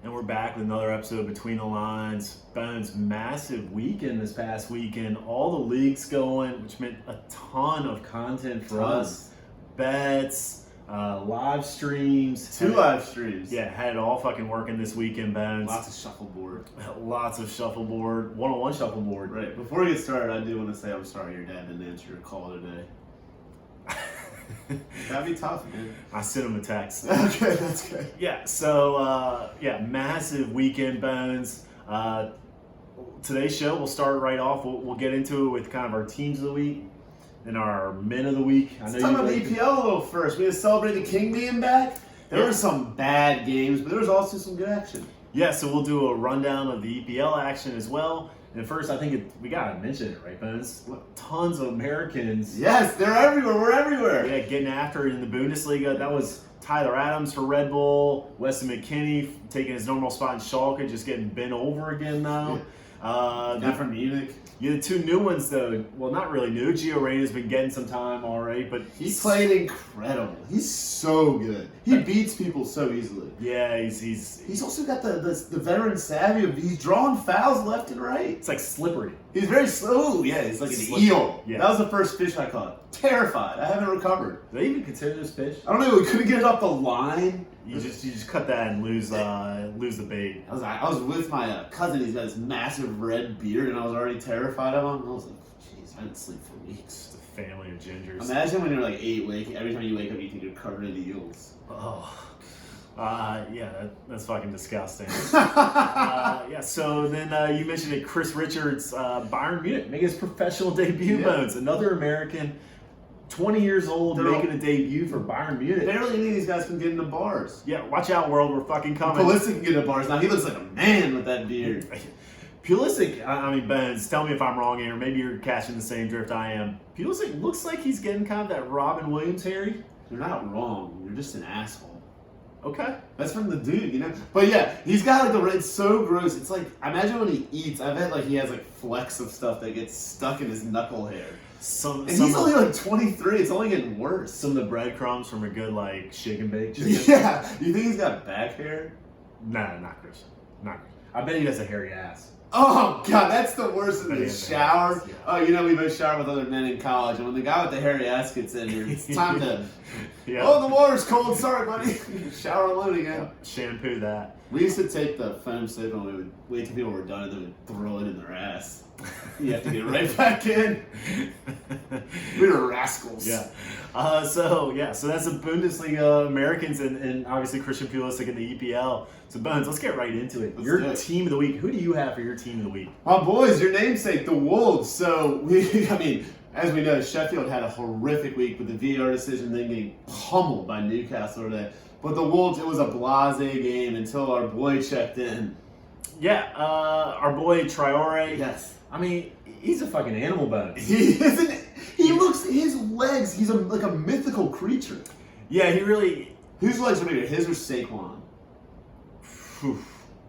And we're back with another episode of Between the Lines. Bones, massive weekend this past weekend. All the leagues going, which meant a ton of content for us. Bets, live streams. Two live streams. Yeah, had it all fucking working this weekend, Bones. Lots of shuffleboard. Lots of shuffleboard. One-on-one shuffleboard. Right. Before we get started, I do want to say I'm sorry your dad didn't answer your call today. That'd be tough, man. I sent him a text. Okay, that's good. Yeah, so, massive weekend, Bones. Today's show, we'll start right off. We'll get into it with kind of our teams of the week and our men of the week. Let's talk about the EPL a little first. We had to celebrate the King being back. There were some bad games, but there was also some good action. Yeah, so we'll do a rundown of the EPL action as well. And first, I think we got to mention it, right, Bones? Tons of Americans. Yes, they're everywhere. We're everywhere. Yeah, getting after it in the Bundesliga. That was Tyler Adams for Red Bull. Weston McKennie taking his normal spot in Schalke, just getting bent over again, though. Not from Munich. Yeah, the two new ones, though. Well, not really new. Gio Reyna's been getting some time already, but He played incredible. He's so good. He beats people so easily. Yeah, he's also got the veteran savvy of he's drawing fouls left and right. It's like slippery. He's very slow. Yeah, he's like an Slippery. eel. Yeah. That was the first fish I caught. Terrified. I haven't recovered. Do they even consider this fish? I don't know. We couldn't get it off the line. You just cut that and lose the bait. I was with my cousin. He's got this massive red beard, and I was already terrified of him. I was like, jeez, I didn't sleep for weeks. Just a family of gingers. Imagine when you're like 8, every time you wake up, you think you're covered in eels. Oh. That's fucking disgusting. So then you mentioned it, Chris Richards, Bayern Munich, making his professional debut, Bones. Another American, 20 years old, making a debut for Bayern Munich. Barely any of these guys can get into bars. Yeah, watch out, world, we're fucking coming. Pulisic can get into bars now. He looks like a man with that beard. Pulisic, Bones, tell me if I'm wrong here. Maybe you're catching the same drift I am. Pulisic looks like he's getting kind of that Robin Williams, Harry. You're not wrong. You're just an asshole. Okay. That's from the dude, you know? But yeah, he's got like the red, so gross. It's like, imagine when he eats, I bet like he has like flecks of stuff that gets stuck in his knuckle hair. And he's only like 23, it's only getting worse. Some of the breadcrumbs from a good like shake and bake chicken. Yeah. You think he's got back hair? Nah, not Christian. I bet he has a hairy ass. Oh god, that's the worst in the shower. Yeah. Oh, you know, we both showered with other men in college, and when the guy with the hairy ass gets in here, it's time to oh, the water's cold, sorry buddy. Shower alone again. Shampoo that. We used to take the foam soap and we would wait till people were done and then we'd throw it in their ass. You have to get right back in. We were rascals. Yeah. So that's the Bundesliga Americans and obviously Christian Pulisic in the EPL. So Bones, let's get right into it. Your team of the week. Who do you have for your team of the week? My boys, your namesake, the Wolves. So as we know, Sheffield had a horrific week with the VAR decision, then getting pummeled by Newcastle today. But the Wolves, it was a blasé game until our boy checked in. Yeah, our boy Traore. Yes. He's a fucking animal, Bones. He isn't. He looks, his legs, he's like a mythical creature. Yeah, he really. Whose legs are bigger, his or Saquon?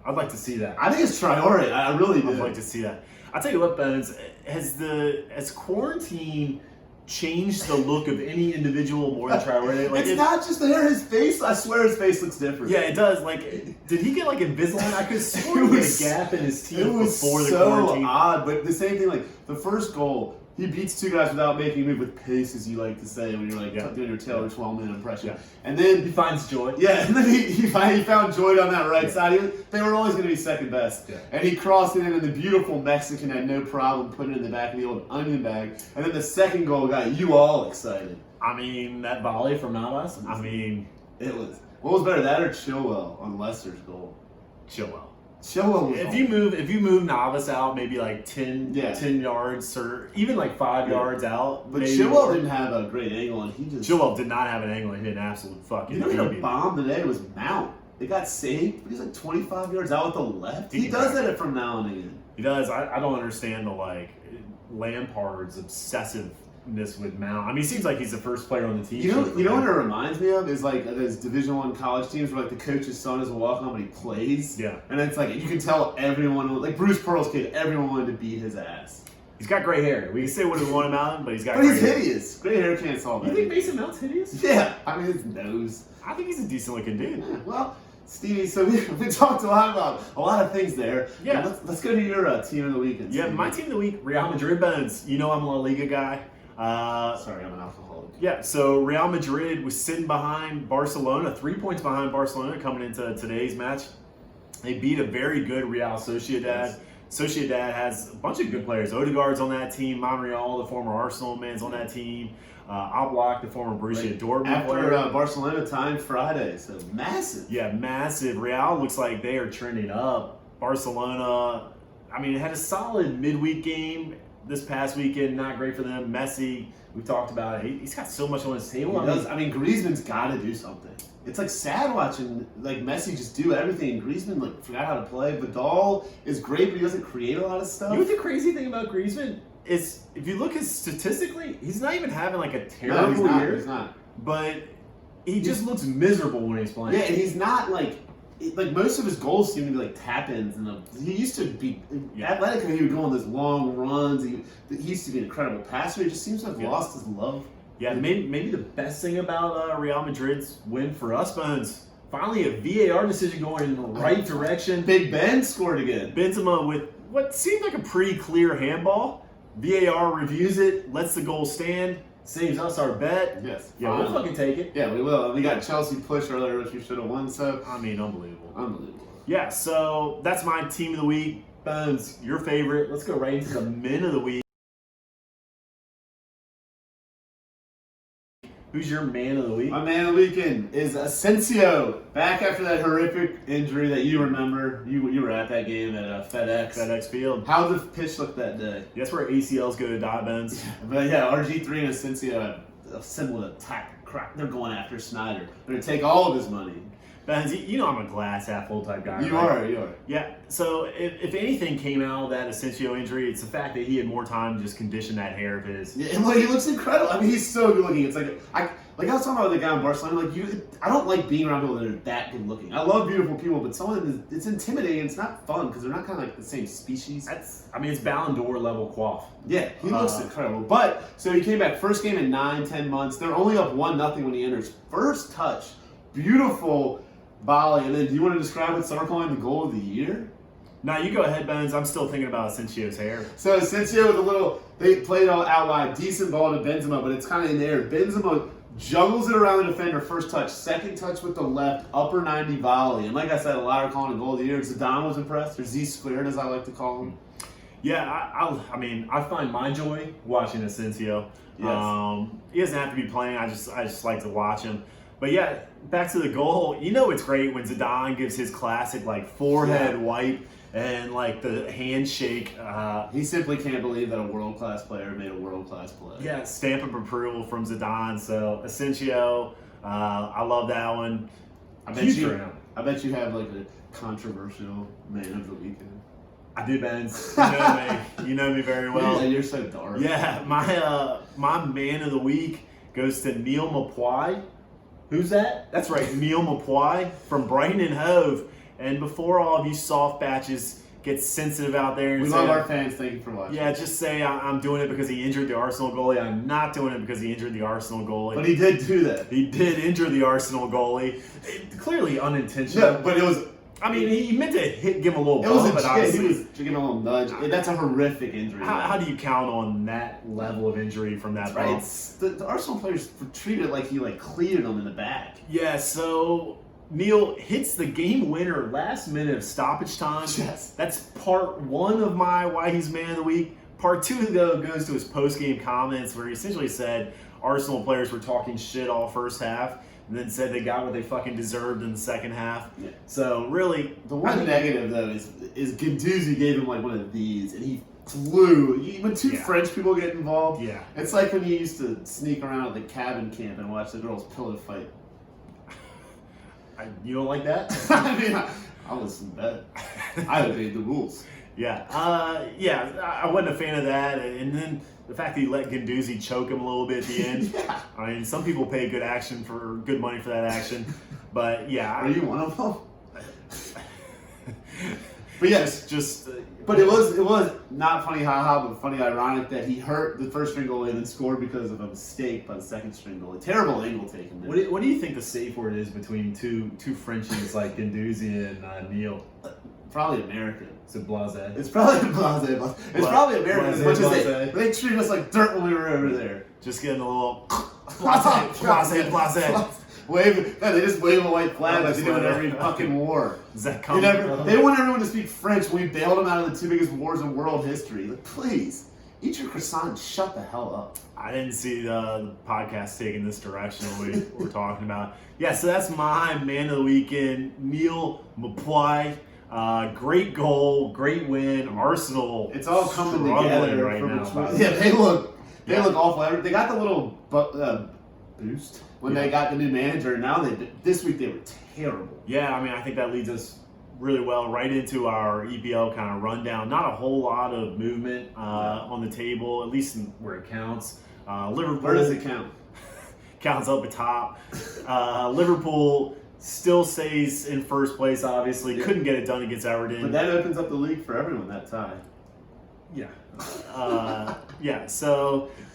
I'd like to see that. I think it's Traore. I really do. I'd like to see that. I'll tell you what, Bones, has quarantine changed the look of any individual more than Traore? Like, it's not just the hair, his face, I swear his face looks different. Yeah, it does. Like, did he get like Invisalign? I could swear he had a gap in his teeth before the quarantine. So odd, but the same thing, like the first goal, he beats two guys without making a move with pace, as you like to say when you're like doing your Taylor Twellman impression. Yeah. And then he finds joy. Yeah, and then he found joy on that right side. They were always going to be second best. Yeah. And he crossed it in, and the beautiful Mexican had no problem putting it in the back of the old onion bag. And then the second goal got you all excited. That volley from Navas. It was. What was better, that or Chilwell on Leicester's goal? Chilwell. If you move Navas out maybe like 10 yards or even like 5 yards out. But Chilwell didn't have a great angle, and Chilwell did not have an angle. He hit an absolute fucking. You know, he had a bomb today was Mount. It got saved, but he's like 25 yards out with the left. He does that from now on again. He does. I don't understand the Lampard's obsessiveness with Mount. It seems like he's the first player on the team. You know what it reminds me of is like those Division I college teams where like the coach's son is a walk-on but he plays. Yeah. And it's like you can tell everyone, like Bruce Pearl's kid, everyone wanted to beat his ass. He's got gray hair. We can say what we want about him, but he's got. But he's hideous. Gray hair can't solve that. You think Mason Mount's hideous? Yeah. His nose. I think he's a decent looking dude. Yeah, well, Stevie, so we talked a lot about a lot of things there. Yeah. Let's go to your team of the week. Yeah, my team of the week, Real Madrid, Bones. You know I'm a La Liga guy. Sorry, I'm an alcoholic. Yeah, so Real Madrid was sitting behind Barcelona, 3 points behind Barcelona coming into today's match. They beat a very good Real Sociedad. Yes. Sociedad has a bunch of good players. Odegaard's on that team. Monreal, the former Arsenal man's on that team. Oblak, the former Borussia Dortmund After player. Barcelona time Friday, so massive. Yeah, massive. Real looks like they are trending up. Barcelona, I mean, it had a solid midweek game this past weekend. Not great for them. Messi, we talked about it. He's got so much on his table. I mean, Griezmann's got to do something. It's like sad watching like Messi just do everything, and Griezmann like forgot how to play. Vidal is great, but he doesn't create a lot of stuff. You know what the crazy thing about Griezmann is? If you look at statistically, he's not even having like a terrible year. He's not. But he just looks miserable when he's playing. Yeah, and he's not like most of his goals seem to be like tap-ins, and he used to be athletic. He would go on those long runs. He used to be an incredible passer. He just seems to have lost his love. Yeah, maybe the best thing about Real Madrid's win for us, Bones, finally a VAR decision going in the right direction. Big Ben scored again. Benzema with what seemed like a pretty clear handball. VAR reviews it, lets the goal stand, saves us our bet. Yes. Yeah, we'll fucking take it. Yeah, we will. We got Chelsea push earlier, which we should have won, so. I mean, unbelievable. Unbelievable. Yeah, so that's my team of the week. Bones, your favorite. Let's go right into the men of the week. Who's your man of the week? My man of the weekend is Asensio. Back after that horrific injury that you remember. You were at that game at FedEx Field. How the pitch looked that day. That's where ACLs go to die, Bones. But yeah, RG3 and Asensio had a similar attack. Crap, they're going after Snyder. They're going to take all of his money. Bones, you know I'm a glass half full type guy. You right? are. Yeah, so if anything came out of that Asensio injury, it's the fact that he had more time to just condition that hair of his. Yeah, and he looks incredible. I mean, he's so good looking. It's like I was talking about the guy in Barcelona. I don't like being around people that are that good looking. I love beautiful people, but it's intimidating. It's not fun because they're not kind of like the same species. It's Ballon d'Or level quaff. Yeah, he looks incredible. But so he came back first game in 9-10 months. They're only up 1-0 when he enters. First touch, beautiful volley. And then, do you want to describe what some are calling the goal of the year? No, you go ahead, Bones. I'm still thinking about Asensio's hair. So Asensio with they played all out wide, decent ball to Benzema, but it's kind of in the air. Benzema juggles it around the defender, first touch, second touch with the left, upper 90 volley. And like I said, a lot are calling it goal of the year. Zidane was impressed, or Z squared as I like to call him. Yeah, I find my joy watching Asensio. Yes. He doesn't have to be playing. I just like to watch him. But yeah, back to the goal. You know it's great when Zidane gives his classic like forehead wipe and like the handshake. He simply can't believe that a world-class player made a world-class play. Yeah, stamp of approval from Zidane. So Asensio, I love that one. I bet you have like a controversial man of the weekend. I do, Ben. You know me very well. Yeah, you're so dark. Yeah, my man of the week goes to Neil Maupay. Who's that? That's right, Neil Maupay from Brighton and Hove. And before all of you soft batches get sensitive out there, and we love our fans. Thank you for watching. Yeah, just say I'm doing it because he injured the Arsenal goalie. I'm not doing it because he injured the Arsenal goalie. But he did do that. He did injure the Arsenal goalie. Clearly unintentional. Yeah, but it was. I mean, he meant to give him a little bump, but obviously he was giving him a little nudge. That's a horrific injury. How do you count on that level of injury from that bump? Right. The Arsenal players treated it like he cleated them in the back. Yeah, so Neil hits the game winner last minute of stoppage time. Yes. That's part one of my why he's man of the week. Part two, though, goes to his post-game comments where he essentially said Arsenal players were talking shit all first half. And then said they got what they fucking deserved in the second half. Yeah. So really, the one negative though is Guendouzi gave him like one of these, and he flew. When two French people get involved, it's like when you used to sneak around at the cabin camp and watch the girls pillow fight. You don't like that? I mean, I listen to that. I obeyed the rules. Yeah, I wasn't a fan of that, and then the fact that he let Guendouzi choke him a little bit at the end. I mean, some people pay good money for that action, but yeah. Are you one of them? But yes, just But it was not funny haha, but funny ironic that he hurt the first string goalie and then scored because of a mistake by the second string goalie. Terrible angle taken there. What do you think the safe word is between two Frenchies like Guendouzi and Neil? Probably American. Is it blase? It's probably blase. It's probably American as much as they treat us like dirt when we were over there. Just getting a little blase. Wave. No, they just wave a white flag like they do in every fucking war. Does that They want everyone to speak French when we bailed them out of the two biggest wars in world history. Like, please, eat your croissant and shut the hell up. I didn't see the podcast taking this direction we're talking about. Yeah, so that's my man of the weekend, Neil Mapuy. Great goal, great win. Arsenal. It's all coming together right now. Yeah, they look awful. They got the little boost when they got the new manager. Now this week they were terrible. Yeah, I mean, I think that leads us really well right into our EPL kind of rundown. Not a whole lot of movement on the table, at least where it counts. Liverpool. Where does it count? Counts up at top. Liverpool still stays in first place, obviously. Yeah. Couldn't get it done against Everton. But that opens up the league for everyone, that tie. Yeah.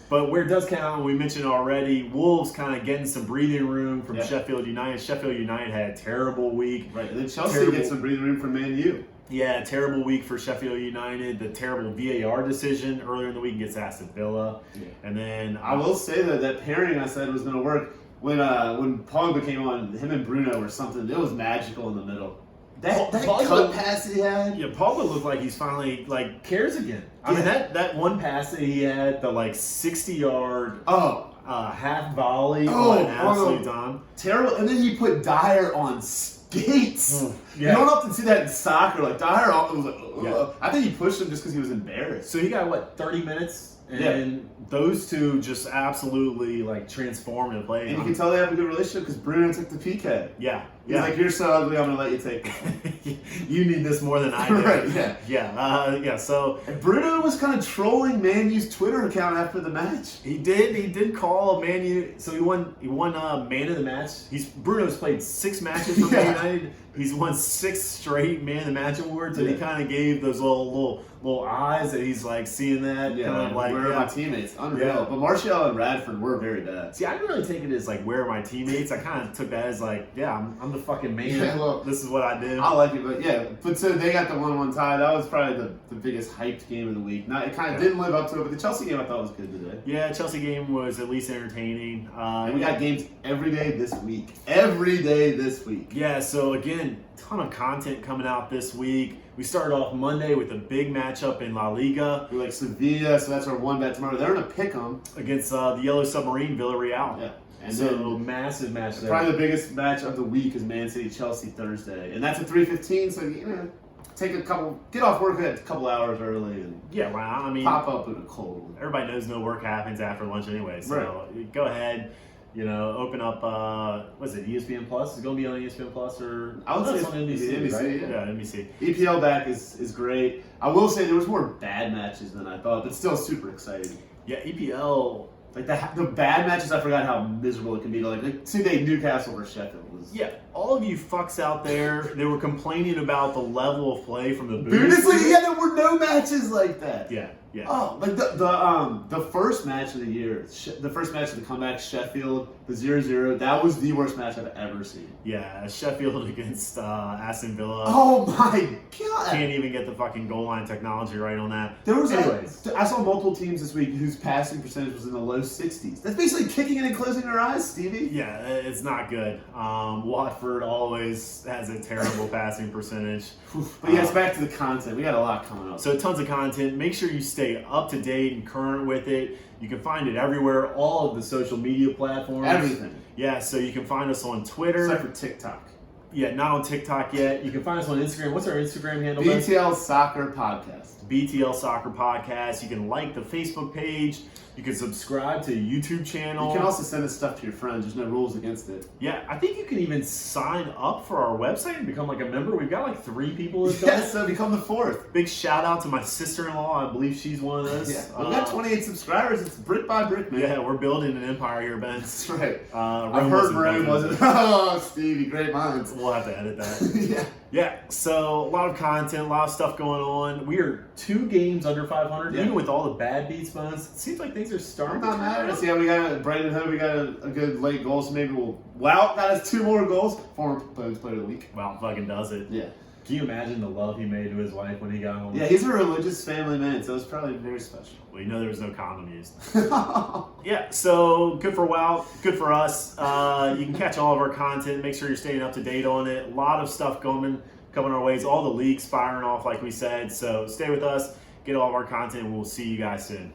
But where it does count, we mentioned already, Wolves kind of getting some breathing room from Sheffield United. Sheffield United had a terrible week. Right, and then Chelsea gets some breathing room from Man U. Yeah, terrible week for Sheffield United. The terrible VAR decision earlier in the week against Aston Villa. Yeah. And then I will say that pairing I said was going to work. When Pogba came on, him and Bruno or something, it was magical in the middle. That cut pass he had. Yeah, Pogba looked like he's finally cares again. I mean that one pass that he had, the 60-yard half volley on absolute dime. Terrible. And then he put Dyer on skates. Yeah. You don't often see that in soccer. Dyer was like, I think he pushed him just because he was embarrassed. So he got 30 minutes. And those two just absolutely transformed and played. And you can tell they have a good relationship because Bruno took the PK. Yeah. He's like, you're so ugly, I'm going to let you take this. You need this more than I do. Right, yeah. So and Bruno was kind of trolling Man U's Twitter account after the match. He did call Man U. So he won man of the match. Bruno's played 6 matches for Man United. He's won 6 straight man of the match awards, and he kind of gave those little eyes that he's seeing that. Yeah, kind of where are my teammates? Unreal. Yeah. But Martial and Radford were very bad. See, I didn't really take it as where are my teammates. I kind of took that as I'm the fucking man. Yeah, well, this is what I do. I like it, but so they got the 1-1 tie. That was probably the biggest hyped game of the week. It kind of didn't live up to it, but the Chelsea game I thought was good today. Yeah, Chelsea game was at least entertaining. And we got games every day this week. Every day this week. Yeah, so again, ton of content coming out this week. We started off Monday with a big matchup in La Liga. We like Sevilla, so that's our one bet tomorrow. They're going to pick them against the Yellow Submarine, Villarreal. Yeah. And so massive match there. Probably the biggest match of the week is Man City Chelsea Thursday, and that's at 3:15. So get off work a couple hours early, and pop up in a cold one. Everybody knows no work happens after lunch anyway. So go ahead. Open up, what is it, ESPN Plus? Is it going to be on ESPN Plus? Or I would say it's on NBC, right? Yeah, NBC. EPL back is great. I will say there was more bad matches than I thought, but still super exciting. Yeah, EPL... the bad matches, I forgot how miserable it can be. Today, Newcastle versus Sheffield was... Yeah, all of you fucks out there, they were complaining about the level of play from the Bundesliga. Yeah, there were no matches like that. Yeah. Oh, the first match of the year, the first match of the comeback, Sheffield, the 0-0, that was the worst match I've ever seen. Yeah, Sheffield against Aston Villa. Oh my god! Can't even get the fucking goal line technology right on that. I saw multiple teams this week whose passing percentage was in the low 60s. That's basically kicking it and closing their eyes, Stevie. Yeah, it's not good. Watford always has a terrible passing percentage. But yes, back to the content. We got a lot coming up. So tons of content. Make sure you stay up to date and current with it. You can find it everywhere, all of the social media platforms. Everything. Yeah, so you can find us on Twitter. Except for TikTok. Yeah, not on TikTok yet. You can find us on Instagram. What's our Instagram handle? BTL Soccer Podcast. BTL Soccer Podcast. You can like the Facebook page. You can subscribe to the YouTube channel. You can also send this stuff to your friends. There's no rules against it. Yeah, I think you can even sign up for our website and become a member. We've got 3 people that's done it. So become the 4th. Big shout out to my sister-in-law. I believe she's one of those. Yeah, we've got 28 subscribers. It's brick by brick, man. Yeah, we're building an empire here, Ben. That's right. I've heard Rome wasn't. Oh, Stevie, great minds. We'll have to edit that. Yeah. Yeah, so a lot of content, a lot of stuff going on. We are 2 games under 500, Yeah. even with all the bad beats, Bones. It seems like things are starting I'm not to mad at turn us. Yeah, we got Brandon Hood. We got a good late goal, so maybe we'll. Wow, got us 2 more goals. Former proposed player of the week. Wow, fucking does it. Yeah. Can you imagine the love he made to his wife when he got home? Yeah, he's a religious family man, so it's probably very special. Well, you know there was no condom used. Yeah, so good for WoW, good for us. You can catch all of our content. Make sure you're staying up to date on it. A lot of stuff coming our ways. All the leagues firing off, like we said. So stay with us, get all of our content, and we'll see you guys soon.